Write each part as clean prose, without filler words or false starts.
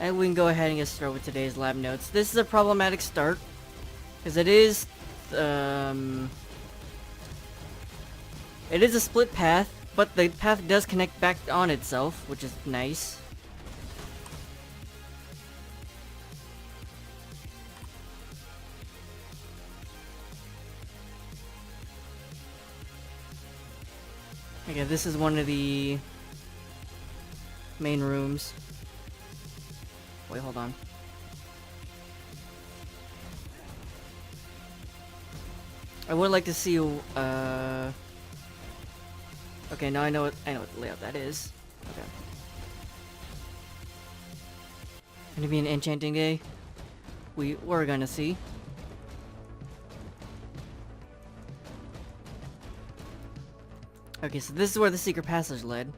And we can go ahead and get started with today's lab notes. This is a problematic start, because it is a split path, but the path does connect back on itself, which is nice. Okay, this is one of the main rooms. Wait, hold on. I would like to see, okay, now I know what layout that is. Okay. Gonna be an enchanting day. We're gonna see. Okay, so this is where the secret passage led.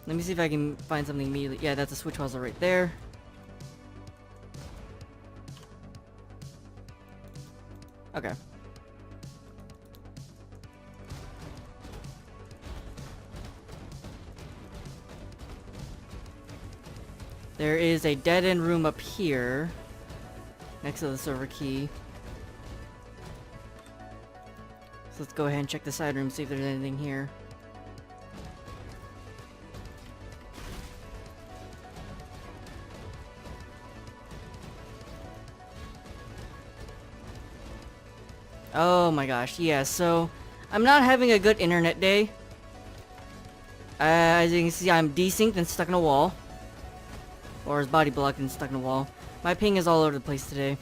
Let me see if I can find something immediately. Yeah, that's a switch puzzle right there. Okay. There is a dead-end room up here, next to the server key. So let's go ahead and check the side room, see if there's anything here. Oh my gosh, yeah, so I'm not having a good internet day. As you can see, I'm desynced and stuck in a wall. Or is body blocked and stuck in a wall. My ping is all over the place today.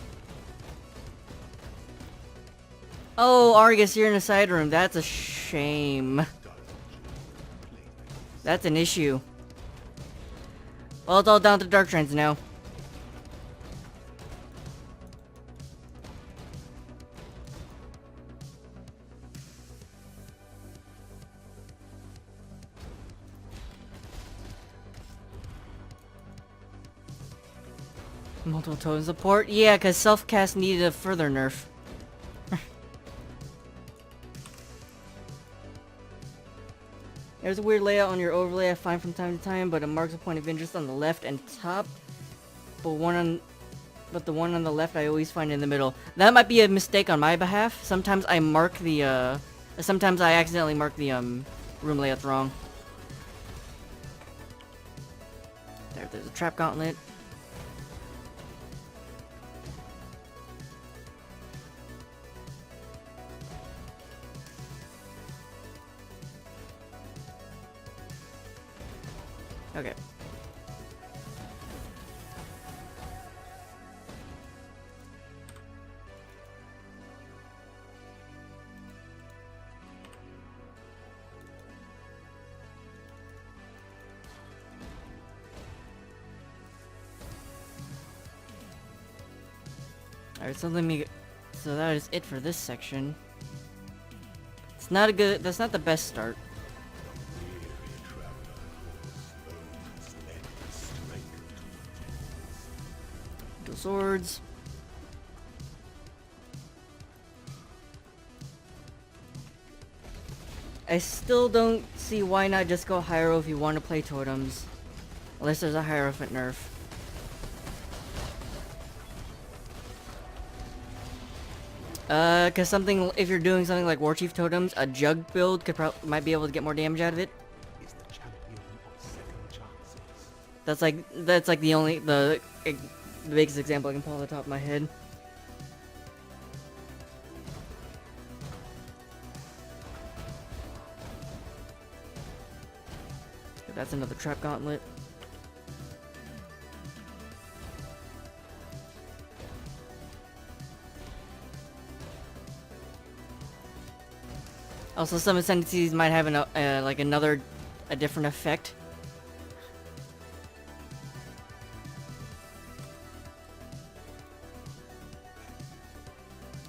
Oh, Argus, you're in a side room. That's a shame. That's an issue. Well, it's all down to Dark Trends now. Multiple totem support? Yeah, because self-cast needed a further nerf. There's a weird layout on your overlay I find from time to time, but it marks a point of interest on the left and top. But the one on the left I always find in the middle. That might be a mistake on my behalf. Sometimes I sometimes I accidentally mark the room layouts wrong. There's a trap gauntlet. Okay. Alright, so so that is it for this section. That's not the best start. Swords. I still don't see why not just go Hyro if you want to play totems. Unless there's a Hierophant nerf. Cause if you're doing something like Warchief totems, a Jug build might be able to get more damage out of it. That's like the biggest example I can pull on the top of my head. That's another trap gauntlet. Also, some ascendancies might have a different effect.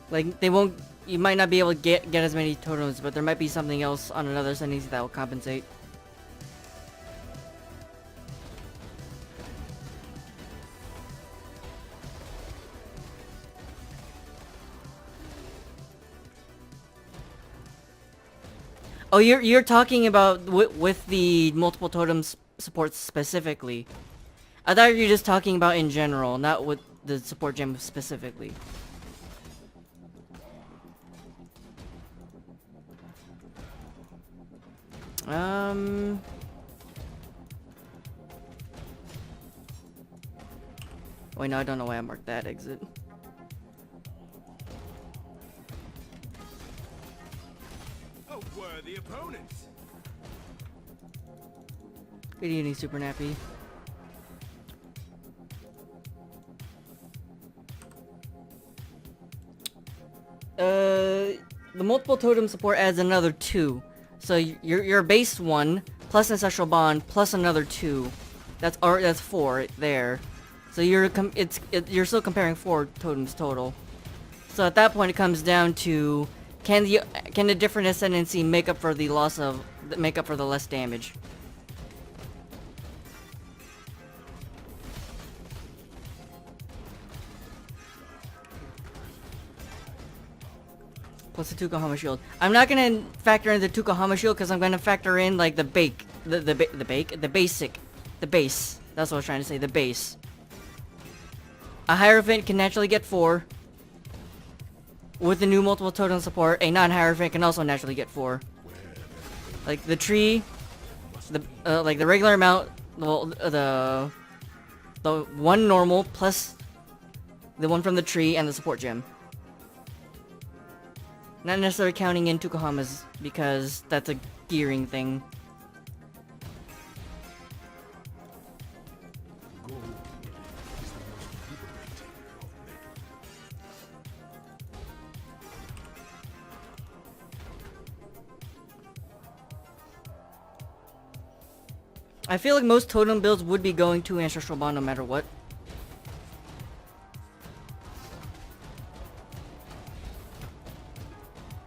Like, you might not be able to get as many totems, but there might be something else on another ascendancy that will compensate. Oh, you're talking about with the multiple totems supports specifically. I thought you were just talking about in general, not with the support gem specifically. Wait, no, I don't know why I marked that exit. A worthy opponent. Good evening, Super Nappy. The multiple totem support adds another 2. So your base 1 plus Ancestral Bond plus another 2. That's 4 right there. So you're still comparing 4 totems total. So at that point it comes down to can the different ascendancy make up for the less damage. Plus the Tukohama shield. I'm not gonna factor in the Tukohama shield because I'm gonna factor in like the base. That's what I was trying to say. The base. A Hierophant can naturally get 4. With the new multiple totem support, a non-Hierophant can also naturally get 4. Like the tree, like the regular amount, the one normal plus the one from the tree and the support gem. Not necessarily counting in Tukohamas because that's a gearing thing. I feel like most totem builds would be going to Ancestral Bond no matter what.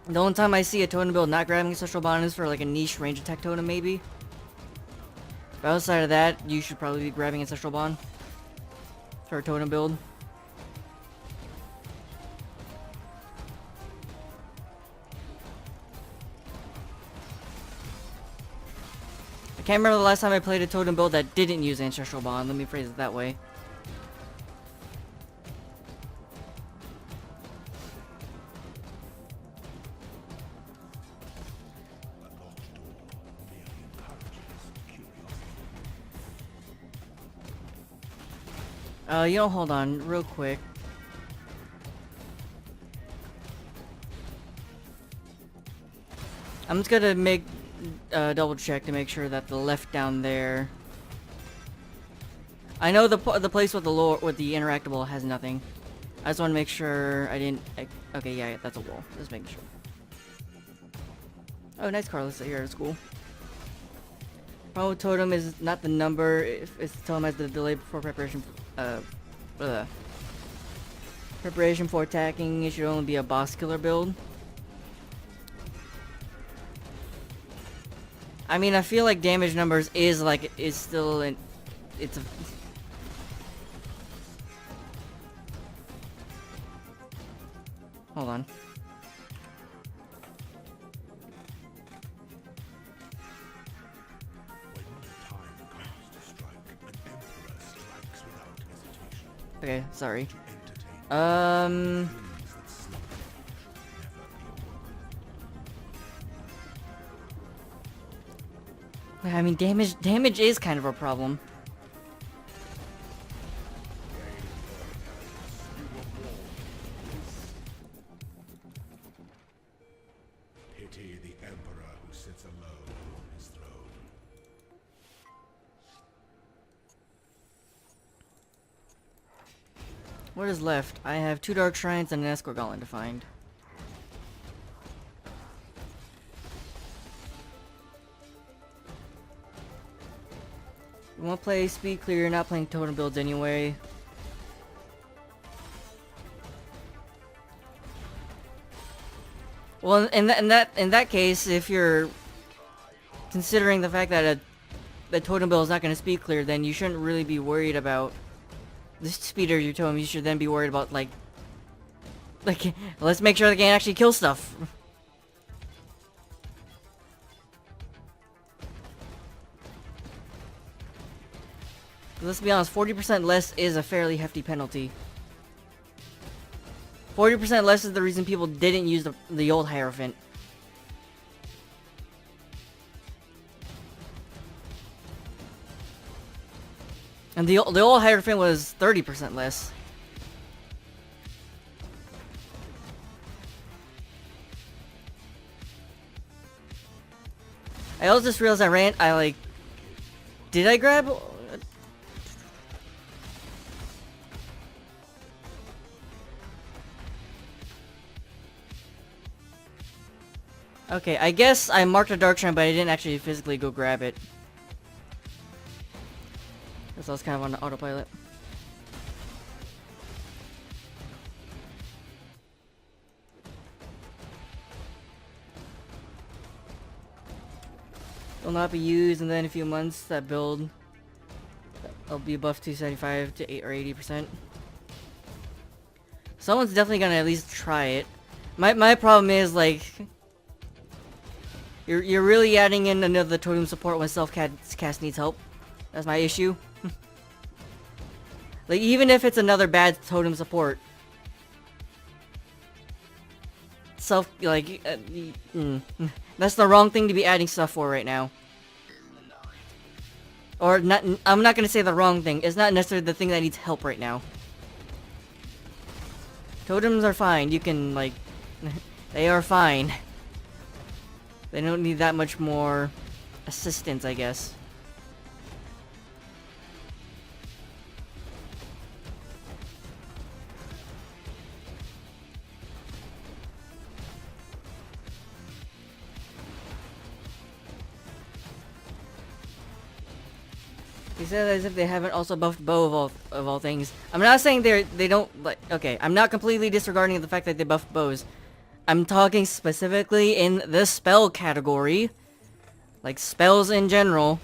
The only time I see a totem build not grabbing Ancestral Bond is for like a niche range attack totem maybe. But outside of that, you should probably be grabbing Ancestral Bond for a totem build. I can't remember the last time I played a totem build that didn't use Ancestral Bond, let me phrase it that way. You know, hold on, real quick. I'm just gonna make double check to make sure that the left down there. I know the place with the interactable has nothing. I just want to make sure I didn't. Okay, yeah, that's a wall. Just making sure. Oh, nice Carlos here. It's cool. Problem with totem is not the number. It's the totem has the delay before preparation. Preparation for attacking. It should only be a boss killer build. I mean, I feel like damage numbers is still in. It's a. Hold on. Okay, sorry. I mean, damage is kind of a problem. Pity the emperor who sits alone on his throne. What is left? I have 2 Dark Shrines and an Escort Gauntlet to find. We won't play speed clear, not playing totem builds anyway. Well, in that case, if you're considering the fact that the totem build is not going to speed clear, then you shouldn't really be worried about the speed of your totem. You should then be worried about like let's make sure they can actually kill stuff. Let's be honest, 40% less is a fairly hefty penalty. 40% less is the reason people didn't use the old Hierophant. And the old Hierophant was 30% less. I also just realized did I grab? Okay, I guess I marked a dark shrine, but I didn't actually physically go grab it. Because I was kind of on the autopilot. Will not be used, and then in a few months that build will be buffed to 75 to 8 or 80%. Someone's definitely gonna at least try it. My problem is like you're really adding in another totem support when self-cast needs help. That's my issue. Like even if it's another bad totem support, that's the wrong thing to be adding stuff for right now. Or not, I'm not gonna say the wrong thing. It's not necessarily the thing that needs help right now. Totems are fine. You can like, they are fine. They don't need that much more assistance, I guess. He said as if they haven't also buffed bow of all things. I'm not saying they don't like. Okay, I'm not completely disregarding the fact that they buffed bows. I'm talking specifically in the spell category, like spells in general.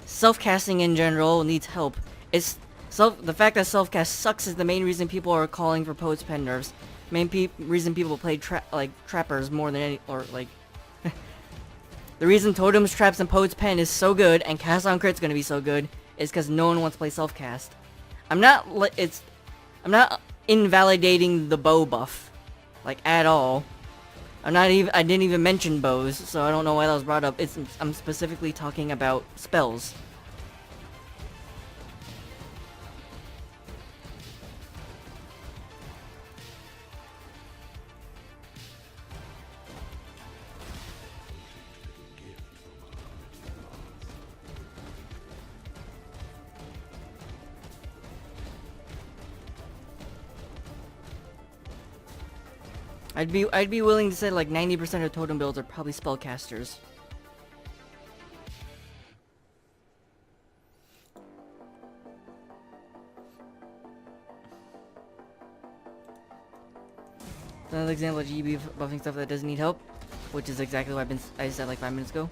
Self-casting in general needs help. The fact that self-cast sucks is the main reason people are calling for Poet's Pen nerfs. Reason people play trappers more than any The reason Totems, Traps, and Poet's Pen is so good, and Cast on Crit's gonna be so good, is because no one wants to play self-cast. I'm not invalidating the bow buff, like, at all. I didn't even mention bows, so I don't know why that was brought up. I'm specifically talking about spells. I'd be willing to say like 90% of totem builds are probably spellcasters. Another example of GB buffing stuff that doesn't need help, which is exactly what I said like 5 minutes ago.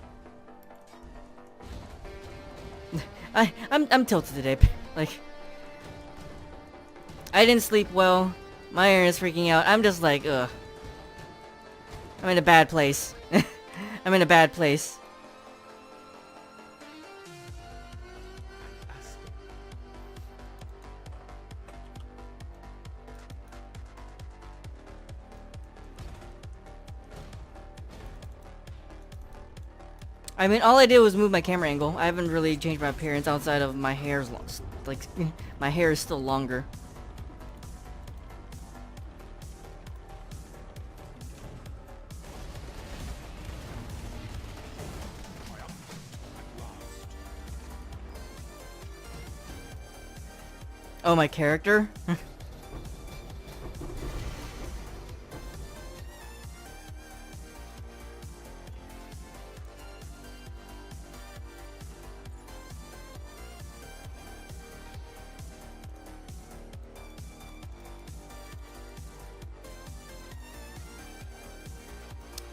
I'm tilted today. Like, I didn't sleep well. My iron is freaking out. I'm just like, ugh. I'm in a bad place. I'm in a bad place. I mean, all I did was move my camera angle. I haven't really changed my appearance outside of my hair's like, my hair is still longer. Oh, my character?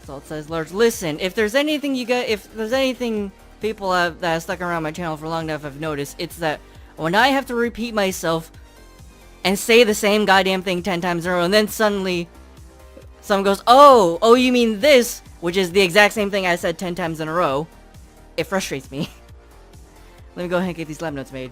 Salt size large. Listen, if there's anything people that have stuck around my channel for long enough have noticed, it's that when I have to repeat myself and say the same goddamn thing 10 times in a row, and then suddenly someone goes, oh, you mean this, which is the exact same thing I said 10 times in a row, it frustrates me. Let me go ahead and get these lab notes made.